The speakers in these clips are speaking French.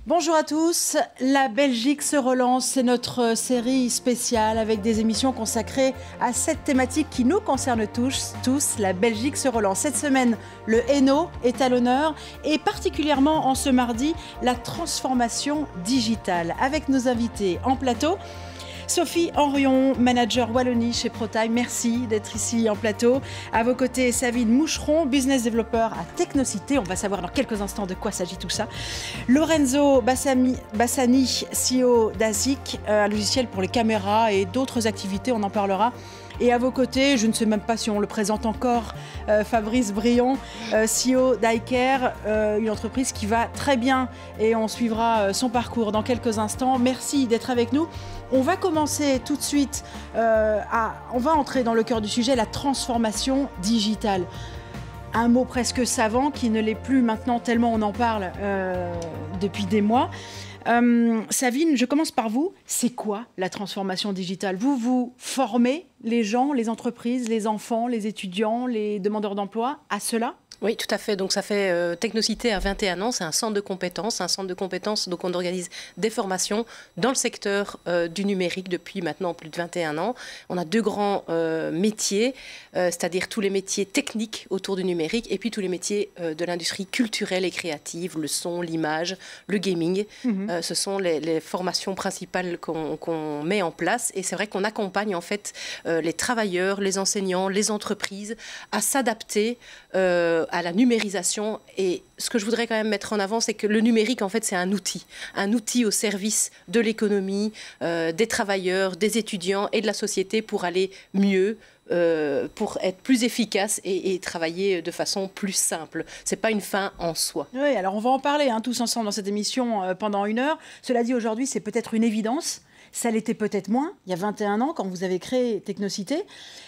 Bonjour à tous, la Belgique se relance, c'est notre série spéciale avec des émissions consacrées à cette thématique qui nous concerne tous, la Belgique se relance. Cette semaine, le Hainaut est à l'honneur et particulièrement en ce mardi, la transformation digitale. Avec nos invités en plateau, Sophie Henrion, manager Wallonie chez ProTime, merci d'être ici en plateau. À vos côtés, Savine Moucheron, business developer à Technocité. On va savoir dans quelques instants de quoi s'agit tout ça. Lorenzo Bassani, CEO d'ASIC, un logiciel pour les caméras et d'autres activités, on en parlera. Et à vos côtés, je ne sais même pas si on le présente encore, Fabrice Brion, CEO d'I-Care, une entreprise qui va très bien et on suivra son parcours dans quelques instants. Merci d'être avec nous. On va commencer tout de suite, on va entrer dans le cœur du sujet, la transformation digitale. Un mot presque savant qui ne l'est plus maintenant tellement on en parle depuis des mois. Savine, je commence par vous. C'est quoi la transformation digitale? Vous formez les gens, les entreprises, les enfants, les étudiants, les demandeurs d'emploi à cela? Oui, tout à fait. Donc, ça fait Technocité à 21 ans. C'est un centre de compétences. Donc, on organise des formations dans le secteur du numérique depuis maintenant plus de 21 ans. On a deux grands métiers, c'est-à-dire tous les métiers techniques autour du numérique et puis tous les métiers de l'industrie culturelle et créative, le son, l'image, le gaming. Ce sont les formations principales qu'on met en place. Et c'est vrai qu'on accompagne en fait les travailleurs, les enseignants, les entreprises à s'adapter à la numérisation. Et ce que je voudrais quand même mettre en avant, c'est que le numérique, en fait, c'est un outil au service de l'économie, des travailleurs, des étudiants et de la société pour aller mieux, pour être plus efficace et travailler de façon plus simple. Ce n'est pas une fin en soi. Oui, alors on va en parler tous ensemble dans cette émission pendant 1 heure. Cela dit, aujourd'hui, c'est peut-être une évidence. Ça l'était peut-être moins, il y a 21 ans, quand vous avez créé Technocité.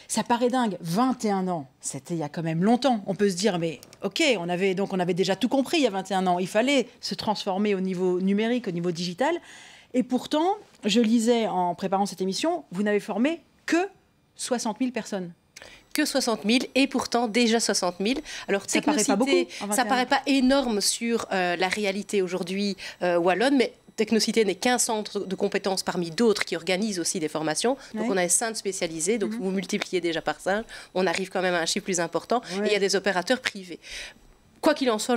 Ça paraît dingue, 21 ans, c'était il y a quand même longtemps. On peut se dire, mais ok, on avait déjà tout compris il y a 21 ans. Il fallait se transformer au niveau numérique, au niveau digital. Et pourtant, je lisais en préparant cette émission, vous n'avez formé que 60 000 personnes. Que 60 000 et pourtant déjà 60 000. Alors ça paraît pas beaucoup, ça paraît pas énorme sur la réalité aujourd'hui wallonne, mais Technocité n'est qu'un centre de compétences parmi d'autres qui organisent aussi des formations. Donc, on a des centres spécialisés. Donc, vous multipliez déjà par 5. On arrive quand même à un chiffre plus important. Et il y a des opérateurs privés. Quoi qu'il en soit,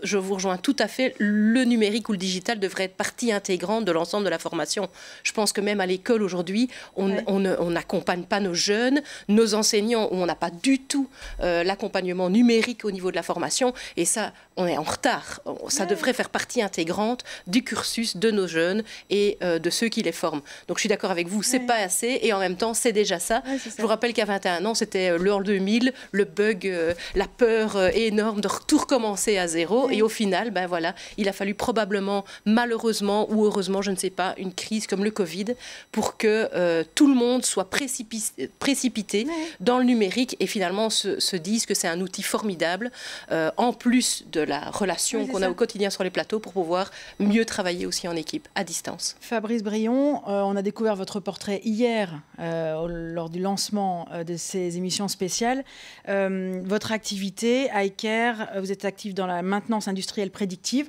je vous rejoins tout à fait. Le numérique ou le digital devrait être partie intégrante de l'ensemble de la formation. Je pense que même à l'école aujourd'hui, on n'accompagne pas nos jeunes, nos enseignants, où on n'a pas du tout l'accompagnement numérique au niveau de la formation. Et ça, on est en retard. Ça devrait faire partie intégrante du cursus de nos jeunes et de ceux qui les forment. Donc je suis d'accord avec vous, c'est pas assez et en même temps, c'est déjà ça. Je vous rappelle qu'à 21 ans, c'était l'an 2000, le bug, la peur énorme de tout recommencer à zéro. Et au final, ben voilà, il a fallu probablement, malheureusement ou heureusement, je ne sais pas, une crise comme le Covid pour que tout le monde soit précipité dans le numérique et finalement se dise que c'est un outil formidable en plus de la relation qu'on a au quotidien sur les plateaux pour pouvoir mieux travailler aussi en équipe, à distance. Fabrice Brion, on a découvert votre portrait hier lors du lancement de ces émissions spéciales. Votre activité, I-Care, vous êtes actif dans la maintenance industrielle prédictive.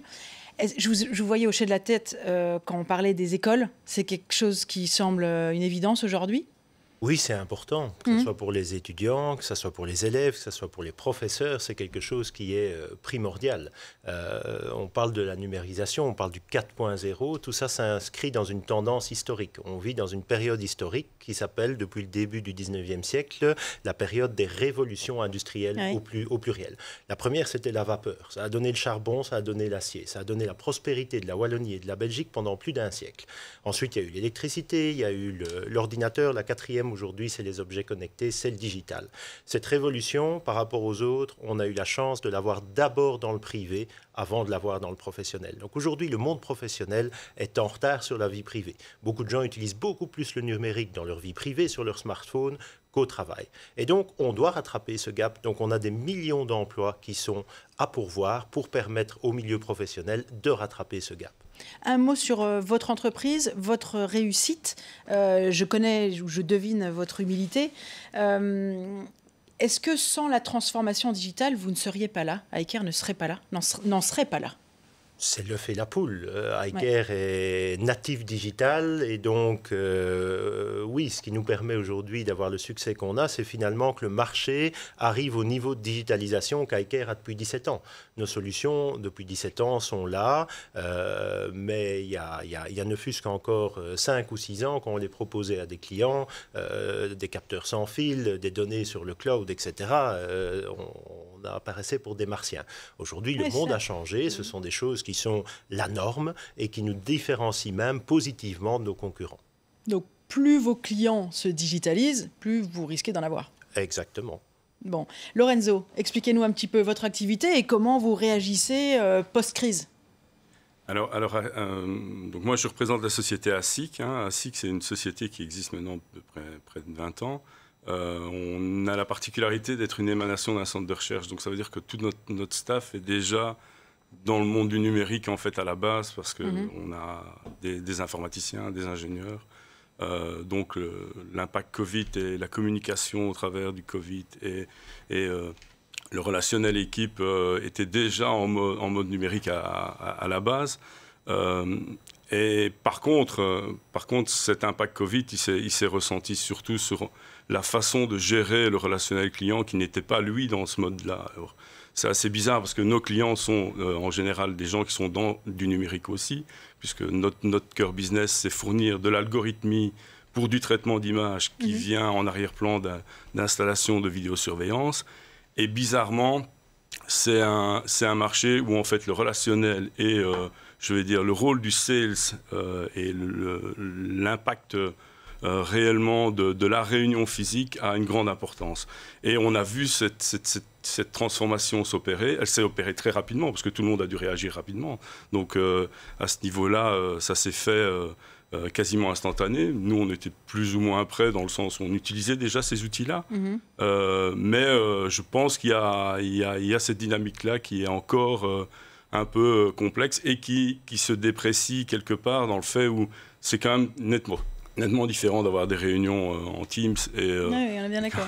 Je vous voyais hocher de la tête quand on parlait des écoles. C'est quelque chose qui semble une évidence aujourd'hui ? Oui, c'est important, que ce soit pour les étudiants, que ce soit pour les élèves, que ce soit pour les professeurs, c'est quelque chose qui est primordial. On parle de la numérisation, on parle du 4.0, tout ça s'inscrit dans une tendance historique. On vit dans une période historique qui s'appelle, depuis le début du 19e siècle, la période des révolutions industrielles au pluriel. La première, c'était la vapeur. Ça a donné le charbon, ça a donné l'acier, ça a donné la prospérité de la Wallonie et de la Belgique pendant plus d'1 siècle. Ensuite, il y a eu l'électricité, il y a eu l'ordinateur, la quatrième. Aujourd'hui, c'est les objets connectés, c'est le digital. Cette révolution, par rapport aux autres, on a eu la chance de l'avoir d'abord dans le privé avant de l'avoir dans le professionnel. Donc aujourd'hui, le monde professionnel est en retard sur la vie privée. Beaucoup de gens utilisent beaucoup plus le numérique dans leur vie privée, sur leur smartphone, qu'au travail. Et donc, on doit rattraper ce gap. Donc, on a des millions d'emplois qui sont à pourvoir pour permettre au milieu professionnel de rattraper ce gap. Un mot sur votre entreprise, votre réussite. Je devine votre humilité. Est-ce que sans la transformation digitale, vous ne seriez pas là? I-Care ne serait pas là, n'en serait pas là? C'est l'œuf et la poule. iCare est natif digital et donc, oui, ce qui nous permet aujourd'hui d'avoir le succès qu'on a, c'est finalement que le marché arrive au niveau de digitalisation qu'iCare a depuis 17 ans. Nos solutions, depuis 17 ans, sont là, mais il y a ne fût-ce qu'encore 5 ou 6 ans qu'on les proposait à des clients, des capteurs sans fil, des données sur le cloud, etc. On apparaissait pour des martiens. Aujourd'hui, le monde a changé, ce sont des choses qui sont la norme et qui nous différencient même positivement de nos concurrents. Donc, plus vos clients se digitalisent, plus vous risquez d'en avoir. Exactement. Bon, Lorenzo, expliquez-nous un petit peu votre activité et comment vous réagissez post-crise. Alors donc moi, je représente la société ASIC. ASIC, c'est une société qui existe maintenant depuis près de 20 ans. On a la particularité d'être une émanation d'un centre de recherche. Donc, ça veut dire que tout notre staff est déjà dans le monde du numérique, en fait, à la base, parce qu'on a des informaticiens, des ingénieurs. Donc, l'impact Covid et la communication au travers du Covid et le relationnel équipe était déjà en mode numérique à la base. Et par contre, cet impact Covid, il s'est ressenti surtout sur la façon de gérer le relationnel client qui n'était pas, lui, dans ce mode-là. C'est assez bizarre parce que nos clients sont en général des gens qui sont dans du numérique aussi, puisque notre cœur business, c'est fournir de l'algorithmie pour du traitement d'images qui vient en arrière-plan d'installation de vidéosurveillance. Et bizarrement, c'est un marché où en fait le relationnel et je vais dire le rôle du sales et l'impact réellement de la réunion physique a une grande importance. Et on a vu cette transformation s'opérer. Elle s'est opérée très rapidement parce que tout le monde a dû réagir rapidement. Donc à ce niveau-là, ça s'est fait quasiment instantané. Nous, on était plus ou moins prêts dans le sens où on utilisait déjà ces outils-là. Mais je pense qu'il y a cette dynamique-là qui est encore un peu complexe et qui se déprécie quelque part dans le fait où c'est quand même nettement différent d'avoir des réunions en Teams. Et, oui, on est bien d'accord.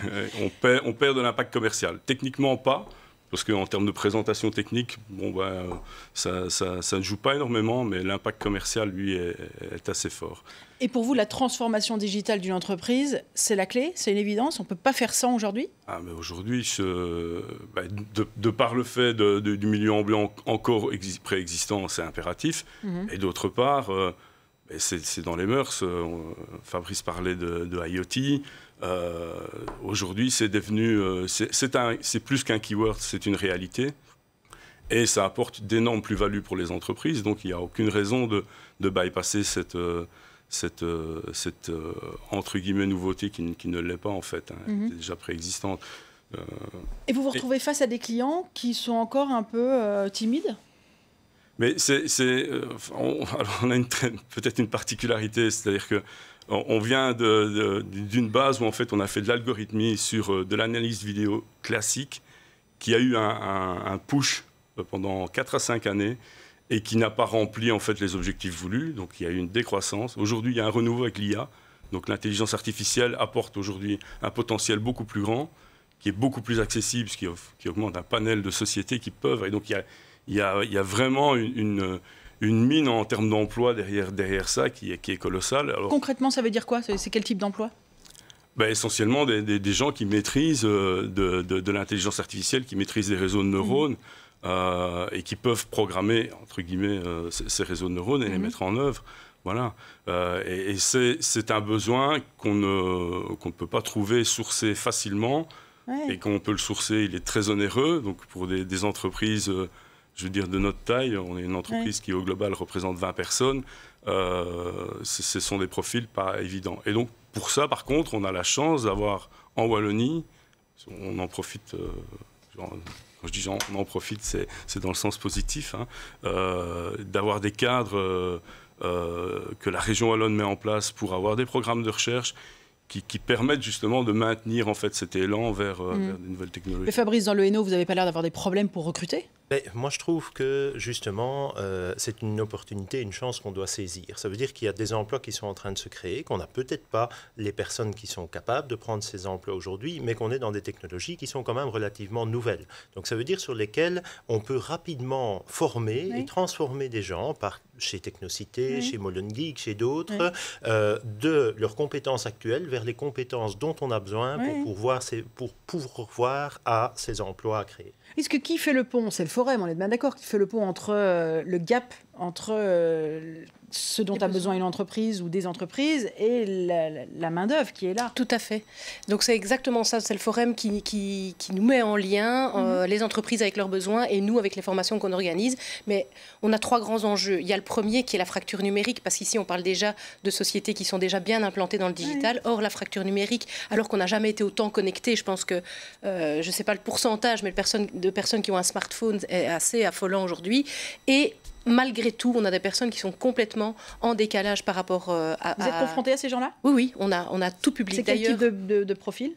on perd de l'impact commercial. Techniquement, pas. Parce qu'en termes de présentation technique, ça ne joue pas énormément, mais l'impact commercial, lui, est assez fort. Et pour vous, la transformation digitale d'une entreprise, c'est la clé, c'est une évidence? On ne peut pas faire sans aujourd'hui? Mais aujourd'hui, de par le fait du milieu ambulant encore préexistant, c'est impératif. Et d'autre part, c'est dans les mœurs. Fabrice parlait de IoT. Aujourd'hui, c'est devenu, c'est plus qu'un keyword, c'est une réalité. Et ça apporte d'énormes plus-values pour les entreprises. Donc, il n'y a aucune raison de bypasser cette entre guillemets, nouveauté qui ne l'est pas, en fait. Elle est déjà préexistante. Et vous vous retrouvez face à des clients qui sont encore un peu timides? Mais on a peut-être une particularité, c'est-à-dire que on vient d'une base où en fait on a fait de l'algorithmie sur de l'analyse vidéo classique qui a eu un push pendant 4 à 5 années et qui n'a pas rempli en fait les objectifs voulus. Donc il y a eu une décroissance. Aujourd'hui, il y a un renouveau avec l'IA. Donc l'intelligence artificielle apporte aujourd'hui un potentiel beaucoup plus grand, qui est beaucoup plus accessible, qui augmente un panel de sociétés qui peuvent. Et donc il y a vraiment une mine en termes d'emploi derrière ça qui est colossale. Alors, concrètement, ça veut dire quoi? C'est quel type d'emploi? Essentiellement des gens qui maîtrisent de l'intelligence artificielle, qui maîtrisent des réseaux de neurones et qui peuvent programmer, entre guillemets, ces réseaux de neurones et les mettre en œuvre. Voilà. Et c'est un besoin qu'on ne peut pas trouver sourcé facilement. Et qu'on peut le sourcer, il est très onéreux. Donc pour des entreprises... je veux dire, de notre taille, on est une entreprise qui, au global, représente 20 personnes. Ce sont des profils pas évidents. Et donc, pour ça, par contre, on a la chance d'avoir en Wallonie, on en profite, quand je dis on en profite, c'est dans le sens positif, d'avoir des cadres que la région wallonne met en place pour avoir des programmes de recherche qui permettent justement de maintenir en fait, cet élan vers de nouvelles technologies. Mais Fabrice, dans le Hainaut, vous n'avez pas l'air d'avoir des problèmes pour recruter? Moi, je trouve que, justement, c'est une opportunité, une chance qu'on doit saisir. Ça veut dire qu'il y a des emplois qui sont en train de se créer, qu'on n'a peut-être pas les personnes qui sont capables de prendre ces emplois aujourd'hui, mais qu'on est dans des technologies qui sont quand même relativement nouvelles. Donc, ça veut dire sur lesquelles on peut rapidement former et transformer des gens chez Technocité, chez Molengeek, chez d'autres, de leurs compétences actuelles vers les compétences dont on a besoin pour pourvoir à ces emplois à créer. Est-ce que qui fait le pont? C'est le Forum, on est bien d'accord, qui fait le pont entre le gap entre ce dont a besoin une entreprise ou des entreprises et la main-d'œuvre qui est là. Tout à fait. Donc c'est exactement ça, c'est le Forum qui nous met en lien, les entreprises avec leurs besoins et nous avec les formations qu'on organise. Mais on a 3 grands enjeux. Il y a le premier qui est la fracture numérique, parce qu'ici on parle déjà de sociétés qui sont déjà bien implantées dans le digital. Or, la fracture numérique, alors qu'on n'a jamais été autant connectés, je pense que, je ne sais pas le pourcentage, mais de personnes qui ont un smartphone est assez affolant aujourd'hui. Et malgré tout, on a des personnes qui sont complètement en décalage par rapport à... Vous êtes confrontés à ces gens-là? Oui, on a tout publié. C'est quel type de profil?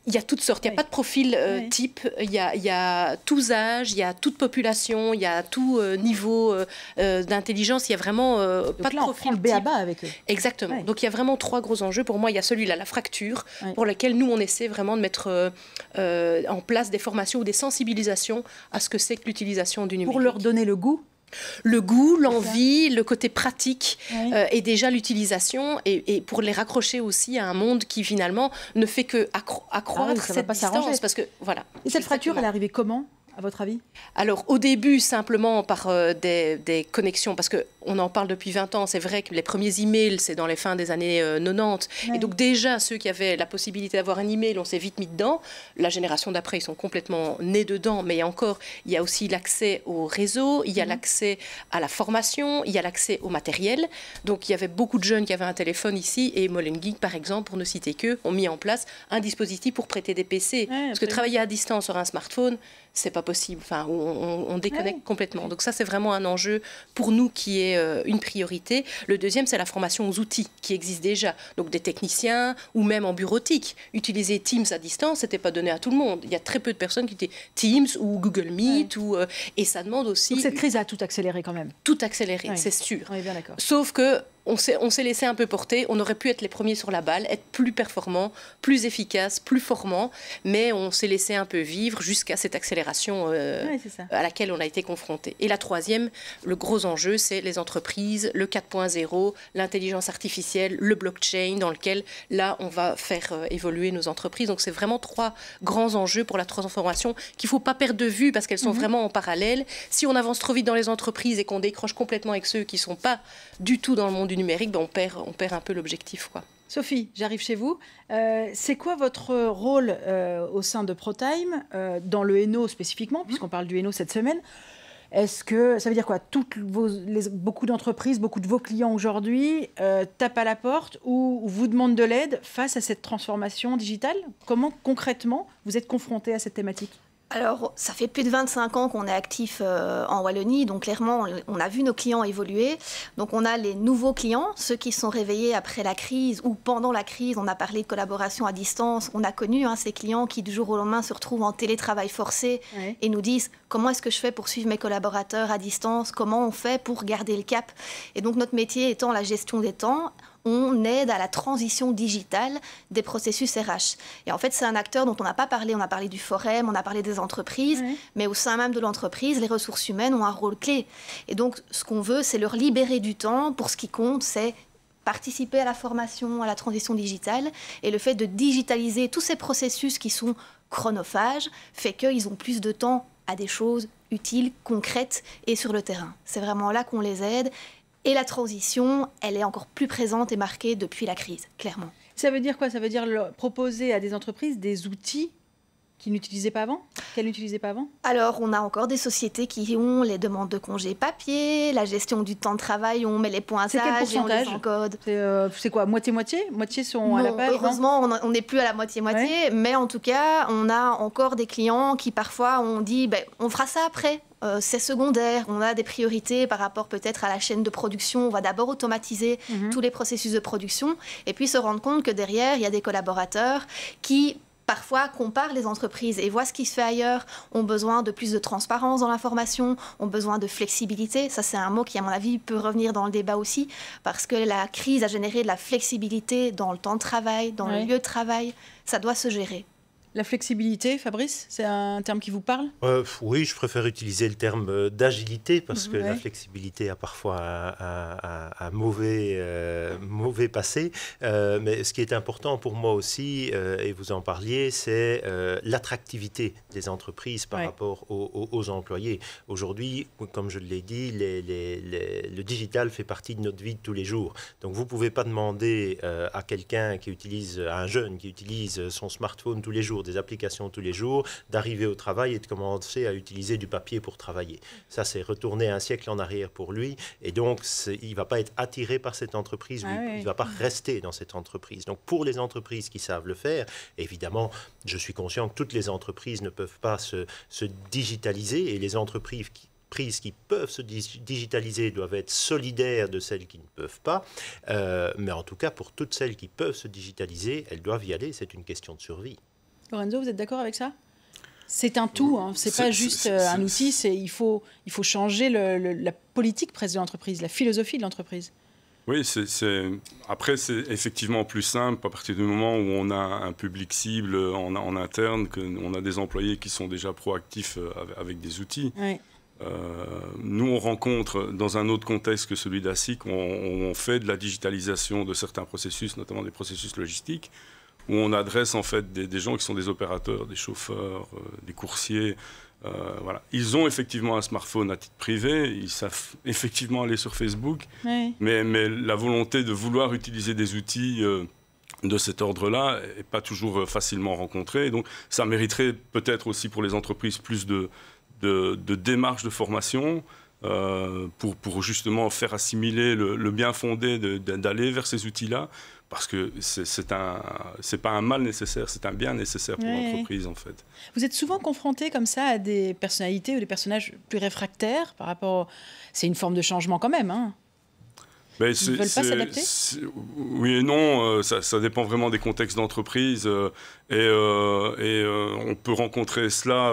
Il y a toutes sortes, il n'y a pas de profil type, il y a tous âges, il y a toute population, il y a tout niveau d'intelligence, il y a vraiment pas de profil type. On prend le b.a.-ba avec eux. Exactement. Ouais. Donc il y a vraiment 3 gros enjeux. Pour moi, il y a celui-là, la fracture, pour laquelle nous, on essaie vraiment de mettre en place des formations ou des sensibilisations à ce que c'est que l'utilisation du numérique. Pour leur donner le goût? Le goût, l'envie, le côté pratique et déjà l'utilisation et pour les raccrocher aussi à un monde qui finalement ne fait que accroître cette distance. Parce que, voilà, et cette fracture, elle est arrivée comment, à votre avis? Alors, au début, simplement par des connexions, parce qu'on en parle depuis 20 ans. C'est vrai que les premiers emails, c'est dans les fins des années 90. Et donc, déjà, ceux qui avaient la possibilité d'avoir un email, on s'est vite mis dedans. La génération d'après, ils sont complètement nés dedans. Mais encore, il y a aussi l'accès au réseau, il y a l'accès à la formation, il y a l'accès au matériel. Donc, il y avait beaucoup de jeunes qui avaient un téléphone ici. Et Molengeek, par exemple, pour ne citer qu'eux, ont mis en place un dispositif pour prêter des PC. Parce que travailler à distance sur un smartphone, c'est pas possible. Enfin, on déconnecte complètement. Donc ça, c'est vraiment un enjeu pour nous qui est une priorité. Le deuxième, c'est la formation aux outils qui existent déjà. Donc des techniciens ou même en bureautique. Utiliser Teams à distance, c'était pas donné à tout le monde. Il y a très peu de personnes qui étaient Teams ou Google Meet et ça demande aussi... Donc cette crise a tout accéléré quand même. Tout accéléré, c'est sûr. On est bien d'accord. Sauf que on s'est laissé un peu porter. On aurait pu être les premiers sur la balle, être plus performants, plus efficaces, plus formants, mais on s'est laissé un peu vivre jusqu'à cette accélération à laquelle on a été confronté. Et la troisième, le gros enjeu, c'est les entreprises, le 4.0, l'intelligence artificielle, le blockchain, dans lequel, là, on va faire évoluer nos entreprises. Donc, c'est vraiment 3 grands enjeux pour la transformation qu'il ne faut pas perdre de vue parce qu'elles sont vraiment en parallèle. Si on avance trop vite dans les entreprises et qu'on décroche complètement avec ceux qui ne sont pas du tout dans le monde du numérique, on perd un peu l'objectif, quoi. Sophie, j'arrive chez vous. C'est quoi votre rôle au sein de ProTime, dans le Hainaut spécifiquement, puisqu'on parle du Hainaut cette semaine? Est-ce que ça veut dire quoi? Beaucoup d'entreprises, beaucoup de vos clients aujourd'hui tapent à la porte ou vous demandent de l'aide face à cette transformation digitale? Comment concrètement vous êtes confrontés à cette thématique? Alors, ça fait plus de 25 ans qu'on est actif en Wallonie, donc clairement, on a vu nos clients évoluer. Donc, on a les nouveaux clients, ceux qui sont réveillés après la crise ou pendant la crise. On a parlé de collaboration à distance. On a connu ces clients qui, du jour au lendemain, se retrouvent en télétravail forcé et nous disent « Comment est-ce que je fais pour suivre mes collaborateurs à distance? Comment on fait pour garder le cap ?» Et donc, notre métier étant la gestion des temps, on aide à la transition digitale des processus RH. Et en fait, c'est un acteur dont on n'a pas parlé. On a parlé du Forum, on a parlé des entreprises, mais au sein même de l'entreprise, les ressources humaines ont un rôle clé. Et donc, ce qu'on veut, c'est leur libérer du temps. Pour ce qui compte, c'est participer à la formation, à la transition digitale. Et le fait de digitaliser tous ces processus qui sont chronophages fait qu'ils ont plus de temps à des choses utiles, concrètes et sur le terrain. C'est vraiment là qu'on les aide. Et la transition, elle est encore plus présente et marquée depuis la crise, clairement. Ça veut dire quoi? Ça veut dire proposer à des entreprises des outils qu'ils n'utilisaient pas avant? Qu'elles n'utilisaient pas avant? Alors, on a encore des sociétés qui ont les demandes de congés papier, la gestion du temps de travail, on met les pointages et on les encode. C'est quoi? Moitié-moitié? Moitié sont à la page? Heureusement, on n'est plus à la moitié-moitié, mais en tout cas, on a encore des clients qui parfois ont dit on fera ça après. C'est secondaire, on a des priorités par rapport peut-être à la chaîne de production, on va d'abord automatiser tous les processus de production et puis se rendre compte que derrière, il y a des collaborateurs qui parfois comparent les entreprises et voient ce qui se fait ailleurs, ont besoin de plus de transparence dans l'information, ont besoin de flexibilité. Ça, c'est un mot qui, à mon avis, peut revenir dans le débat aussi, parce que la crise a généré de la flexibilité dans le temps de travail, dans le lieu de travail. Ça doit se gérer. La flexibilité, Fabrice, c'est un terme qui vous parle ? Oui, je préfère utiliser le terme d'agilité parce que la flexibilité a parfois un mauvais passé. Mais ce qui est important pour moi aussi, et vous en parliez, c'est l'attractivité des entreprises par rapport aux employés. Aujourd'hui, comme je l'ai dit, le digital fait partie de notre vie de tous les jours. Donc vous ne pouvez pas demander à quelqu'un à un jeune qui utilise son smartphone tous les jours, des applications tous les jours, d'arriver au travail et de commencer à utiliser du papier pour travailler. Ça, c'est retourner un siècle en arrière pour lui. Et donc, il ne va pas être attiré par cette entreprise, il ne va pas rester dans cette entreprise. Donc, pour les entreprises qui savent le faire, évidemment, je suis conscient que toutes les entreprises ne peuvent pas se digitaliser et les entreprises qui peuvent se digitaliser doivent être solidaires de celles qui ne peuvent pas. Mais en tout cas, pour toutes celles qui peuvent se digitaliser, elles doivent y aller. C'est une question de survie. Lorenzo, vous êtes d'accord avec ça ? C'est un tout, hein. C'est pas juste un outil, il faut changer la politique presque de l'entreprise, la philosophie de l'entreprise. Oui, après, c'est effectivement plus simple à partir du moment où on a un public cible en interne, qu'on a des employés qui sont déjà proactifs avec des outils. Oui. Nous, on rencontre dans un autre contexte que celui d'ASIC, on fait de la digitalisation de certains processus, notamment des processus logistiques, où on adresse en fait des gens qui sont des opérateurs, des chauffeurs, des coursiers. Voilà. Ils ont effectivement un smartphone à titre privé, ils savent effectivement aller sur Facebook, mais la volonté de vouloir utiliser des outils de cet ordre-là n'est pas toujours facilement rencontrée. Donc ça mériterait peut-être aussi pour les entreprises plus de démarches de formation pour justement faire assimiler le bien fondé d'aller vers ces outils-là, parce que c'est pas un mal nécessaire, c'est un bien nécessaire pour l'entreprise en fait. Vous êtes souvent confronté comme ça à des personnalités ou des personnages plus réfractaires par rapport... C'est une forme de changement quand même, hein. Ils ne veulent pas s'adapter ? Oui et non, ça dépend vraiment des contextes d'entreprise et on peut rencontrer cela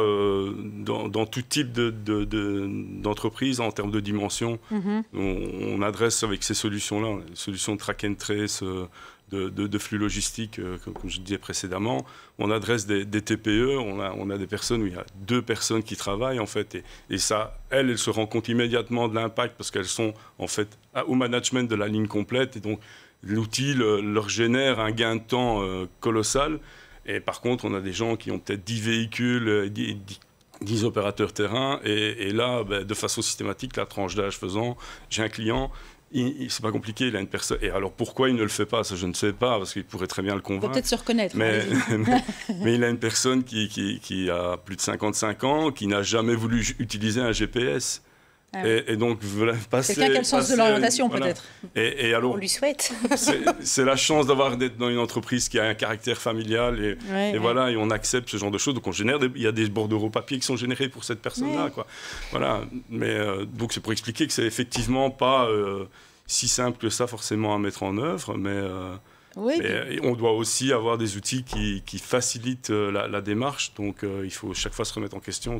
dans tout type d'entreprise en termes de dimension. On adresse avec ces solutions-là, les solutions de track and trace, de flux logistiques, comme je disais précédemment. On adresse des TPE, on a des personnes où il y a 2 personnes qui travaillent en fait, et ça, elles se rendent compte immédiatement de l'impact parce qu'elles sont en fait au management de la ligne complète, et donc l'outil leur génère un gain de temps colossal. Et par contre, on a des gens qui ont peut-être 10 véhicules, 10 opérateurs terrain, et là, de façon systématique, la tranche d'âge faisant, j'ai un client. C'est pas compliqué, il a une personne. Et alors pourquoi il ne le fait pas, ça je ne sais pas, parce qu'il pourrait très bien le convaincre. Il va peut-être se reconnaître. Mais il a une personne qui a plus de 55 ans, qui n'a jamais voulu utiliser un GPS. Ah oui. Et donc, passer... Quelqu'un qui a le sens de l'orientation, peut-être. Et alors, on lui souhaite. c'est la chance d'être dans une entreprise qui a un caractère familial. Et voilà, et on accepte ce genre de choses. Donc, il y a des bordereaux papier qui sont générés pour cette personne-là. Quoi. Voilà. Mais donc, c'est pour expliquer que c'est effectivement pas si simple que ça, forcément, à mettre en œuvre. Mais on doit aussi avoir des outils qui facilitent la démarche. Donc, il faut chaque fois se remettre en question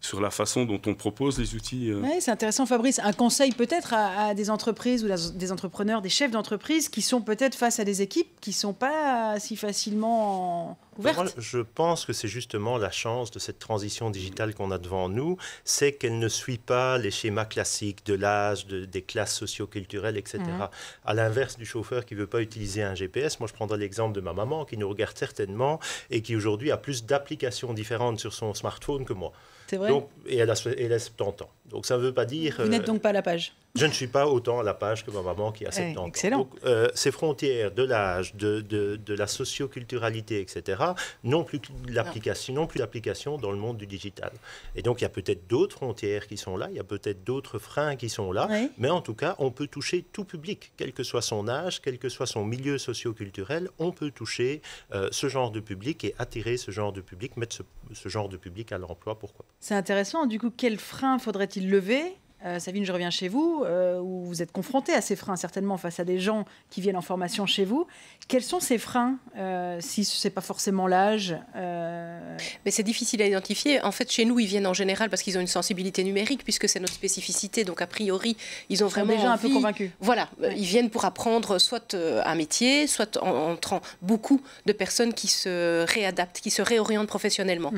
sur la façon dont on propose les outils. Oui, c'est intéressant, Fabrice. Un conseil peut-être à des entreprises ou des entrepreneurs, des chefs d'entreprise qui sont peut-être face à des équipes qui ne sont pas si facilement ouvertes. Moi, je pense que c'est justement la chance de cette transition digitale qu'on a devant nous, c'est qu'elle ne suit pas les schémas classiques de l'âge, des classes socio-culturelles, etc. À l'inverse du chauffeur qui ne veut pas utiliser un GPS, moi je prendrai l'exemple de ma maman qui nous regarde certainement et qui aujourd'hui a plus d'applications différentes sur son smartphone que moi. C'est vrai. Donc, et elle a 70 ans. Donc ça ne veut pas dire... Vous n'êtes donc pas à la page. Je ne suis pas autant à la page que ma maman qui a 70 ans. Excellent. Donc ces frontières de l'âge, de la socioculturalité, etc., n'ont plus d'application dans le monde du digital. Et donc il y a peut-être d'autres frontières qui sont là, il y a peut-être d'autres freins qui sont là, mais en tout cas, on peut toucher tout public, quel que soit son âge, quel que soit son milieu socioculturel, on peut toucher ce genre de public et attirer ce genre de public, mettre ce genre de public à l'emploi, pourquoi pas. C'est intéressant. Du coup, quel frein faudrait-il lever Savine, je reviens chez vous, où vous êtes confronté à ces freins, certainement face à des gens qui viennent en formation chez vous. Quels sont ces freins, si ce n'est pas forcément l'âge Mais c'est difficile à identifier. En fait, chez nous, ils viennent en général parce qu'ils ont une sensibilité numérique, puisque c'est notre spécificité. Donc, a priori, ils ont vraiment déjà envie, un peu convaincus. Voilà, ils viennent pour apprendre soit un métier, soit en entrant beaucoup de personnes qui se réadaptent, qui se réorientent professionnellement.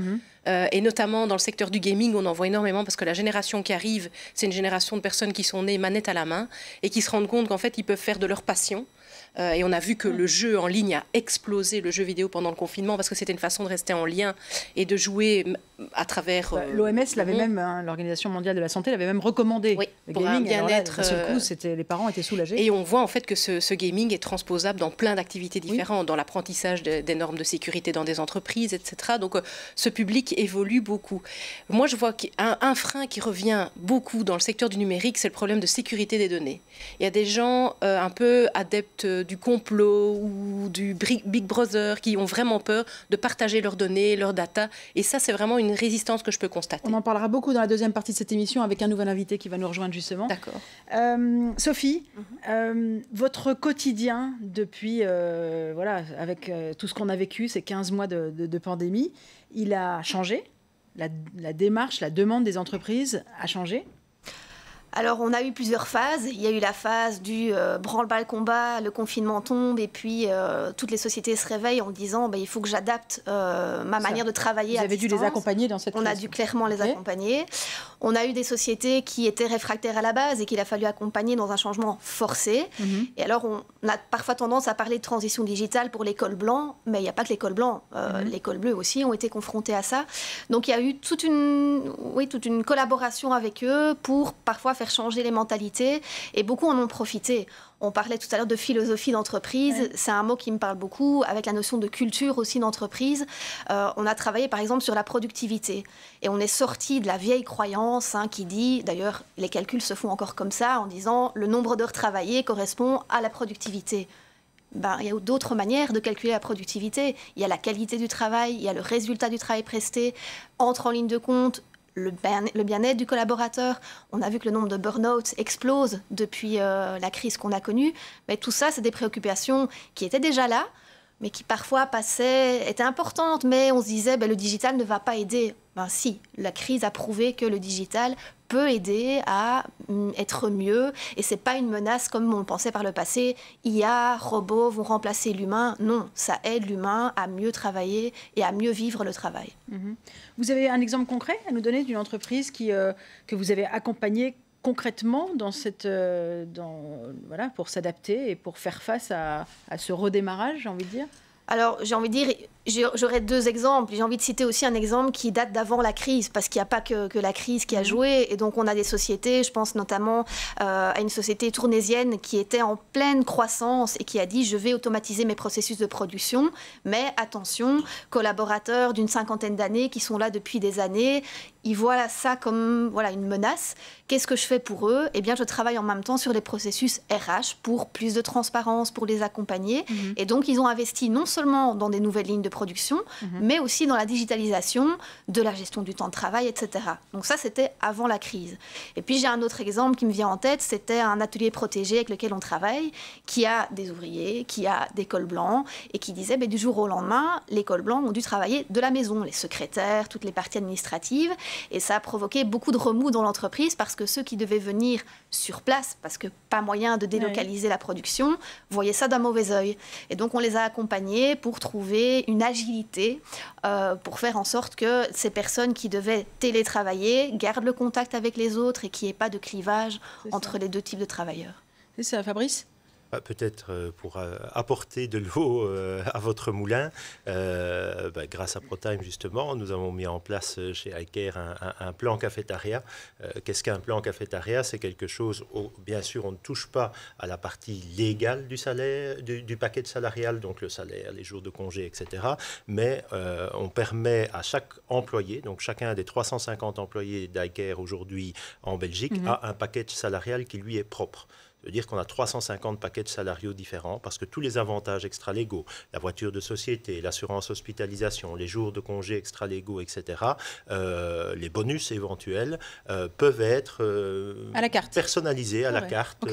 Et notamment dans le secteur du gaming, on en voit énormément parce que la génération qui arrive, c'est une génération de personnes qui sont nées manette à la main et qui se rendent compte qu'en fait, ils peuvent faire de leur passion. Et on a vu que le jeu en ligne a explosé, le jeu vidéo pendant le confinement, parce que c'était une façon de rester en lien et de jouer à travers... L'OMS l'avait même, l'Organisation mondiale de la santé l'avait même recommandé. Oui, le pour gaming, un bien-être. D'un seul coup, les parents étaient soulagés. Et on voit en fait que ce gaming est transposable dans plein d'activités différentes, dans l'apprentissage des normes de sécurité dans des entreprises, etc. Donc ce public évolue beaucoup. Moi, je vois qu'un frein qui revient beaucoup dans le secteur du numérique, c'est le problème de sécurité des données. Il y a des gens un peu adeptes du complot ou du Big Brother qui ont vraiment peur de partager leurs données, leurs data. Et ça, c'est vraiment une résistance que je peux constater. On en parlera beaucoup dans la deuxième partie de cette émission avec un nouvel invité qui va nous rejoindre justement. D'accord. Sophie, votre quotidien depuis, avec tout ce qu'on a vécu, ces 15 mois de pandémie, il a changé. La démarche, la demande des entreprises a changé. Alors, on a eu plusieurs phases. Il y a eu la phase du branle-bas-le-combat, le confinement tombe, et puis toutes les sociétés se réveillent en disant il faut que j'adapte ma manière de travailler à distance. Vous avez dû les accompagner dans cette crise. On a dû clairement les accompagner. On a eu des sociétés qui étaient réfractaires à la base et qu'il a fallu accompagner dans un changement forcé. Et alors, on a parfois tendance à parler de transition digitale pour les cols blancs, mais il n'y a pas que les cols blancs. Les cols bleus aussi ont été confrontés à ça. Donc, il y a eu toute une collaboration avec eux pour parfois faire changer les mentalités, et beaucoup en ont profité. On parlait tout à l'heure de philosophie d'entreprise, c'est un mot qui me parle beaucoup, avec la notion de culture aussi d'entreprise. On a travaillé par exemple sur la productivité, et on est sorti de la vieille croyance qui dit, d'ailleurs les calculs se font encore comme ça, en disant le nombre d'heures travaillées correspond à la productivité. Il y a d'autres manières de calculer la productivité. Il y a la qualité du travail, il y a le résultat du travail presté, entre en ligne de compte le bien-être du collaborateur. On a vu que le nombre de burn-out explose depuis la crise qu'on a connue. Mais tout ça, c'est des préoccupations qui étaient déjà là, mais qui parfois étaient importantes. Mais on se disait, le digital ne va pas aider. Si, la crise a prouvé que le digital peut aider à être mieux, et c'est pas une menace comme on pensait par le passé. IA, robots vont remplacer l'humain. Non, ça aide l'humain à mieux travailler et à mieux vivre le travail. Vous avez un exemple concret à nous donner d'une entreprise que vous avez accompagnée concrètement pour s'adapter et pour faire face à ce redémarrage, j'ai envie de dire? Alors, j'ai envie de dire, j'aurais deux exemples. J'ai envie de citer aussi un exemple qui date d'avant la crise, parce qu'il n'y a pas que la crise qui a joué. Et donc, on a des sociétés, je pense notamment à une société tournaisienne qui était en pleine croissance et qui a dit « je vais automatiser mes processus de production ». Mais attention, collaborateurs d'une 50aine d'années qui sont là depuis des années, ils voient ça comme une menace. Qu'est-ce que je fais pour eux? Eh bien, je travaille en même temps sur les processus RH pour plus de transparence, pour les accompagner. Et donc, ils ont investi non seulement dans des nouvelles lignes de production, mais aussi dans la digitalisation de la gestion du temps de travail, etc. Donc ça, c'était avant la crise. Et puis, j'ai un autre exemple qui me vient en tête, c'était un atelier protégé avec lequel on travaille, qui a des ouvriers, qui a des cols blancs, et qui disait, du jour au lendemain, les cols blancs ont dû travailler de la maison, les secrétaires, toutes les parties administratives, et ça a provoqué beaucoup de remous dans l'entreprise, parce que ceux qui devaient venir sur place, parce que pas moyen de délocaliser la production, voyaient ça d'un mauvais œil. Et donc, on les a accompagnés pour trouver une agilité, pour faire en sorte que ces personnes qui devaient télétravailler gardent le contact avec les autres et qu'il n'y ait pas de clivage entre les deux types de travailleurs. C'est ça, Fabrice ? Peut-être pour apporter de l'eau à votre moulin, grâce à ProTime justement, nous avons mis en place chez iCare un plan cafétéria. Qu'est-ce qu'un plan cafétéria? C'est quelque chose où, bien sûr, on ne touche pas à la partie légale du salaire, du paquet salarial, donc le salaire, les jours de congé, etc. Mais on permet à chaque employé, donc chacun des 350 employés d'iCare aujourd'hui en Belgique, a un paquet salarial qui lui est propre. Ça veut dire qu'on a 350 paquets salariaux différents parce que tous les avantages extra-légaux, la voiture de société, l'assurance hospitalisation, les jours de congés extra-légaux, etc., les bonus éventuels peuvent être à la carte. personnalisés à la carte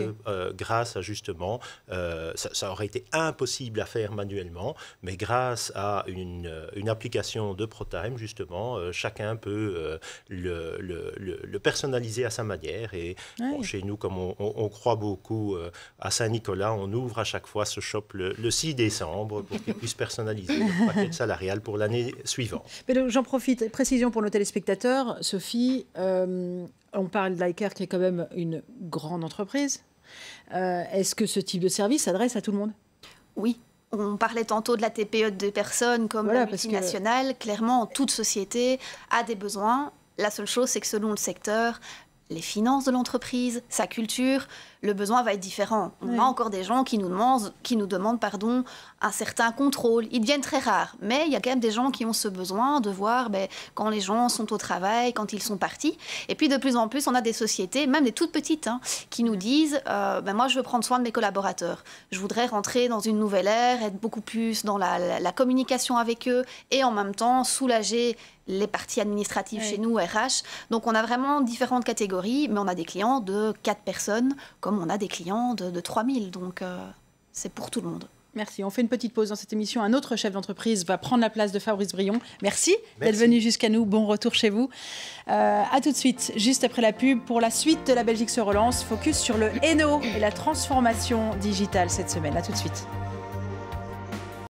grâce à justement, ça aurait été impossible à faire manuellement, mais grâce à une application de ProTime, justement, chacun peut le personnaliser à sa manière. Et bon, chez nous, comme on croit beaucoup à Saint-Nicolas, on ouvre à chaque fois ce shop le 6 décembre pour qu'ils puissent personnaliser le paquet salarial pour l'année suivante. J'en profite, précision pour nos téléspectateurs. Sophie, on parle d'ICARE qui est quand même une grande entreprise. Est-ce que ce type de service s'adresse à tout le monde? Oui. On parlait tantôt de la TPE de 2 personnes comme la multinationale. Clairement, toute société a des besoins. La seule chose, c'est que selon le secteur, les finances de l'entreprise, sa culture, le besoin va être différent. On a encore des gens qui nous demandent un certain contrôle. Ils deviennent très rares, mais il y a quand même des gens qui ont ce besoin de voir quand les gens sont au travail, quand ils sont partis. Et puis de plus en plus, on a des sociétés, même des toutes petites, qui nous disent moi je veux prendre soin de mes collaborateurs. Je voudrais rentrer dans une nouvelle ère, être beaucoup plus dans la communication avec eux et en même temps soulager les parties administratives chez nous, RH. Donc on a vraiment différentes catégories, mais on a des clients de 4 personnes, comme on a des clients de 3000. Donc c'est pour tout le monde. Merci. On fait une petite pause dans cette émission. Un autre chef d'entreprise va prendre la place de Fabrice Brion. Merci d'être venu jusqu'à nous. Bon retour chez vous. À tout de suite, juste après la pub, pour la suite de La Belgique se relance. Focus sur le Hainaut et la transformation digitale cette semaine. À tout de suite.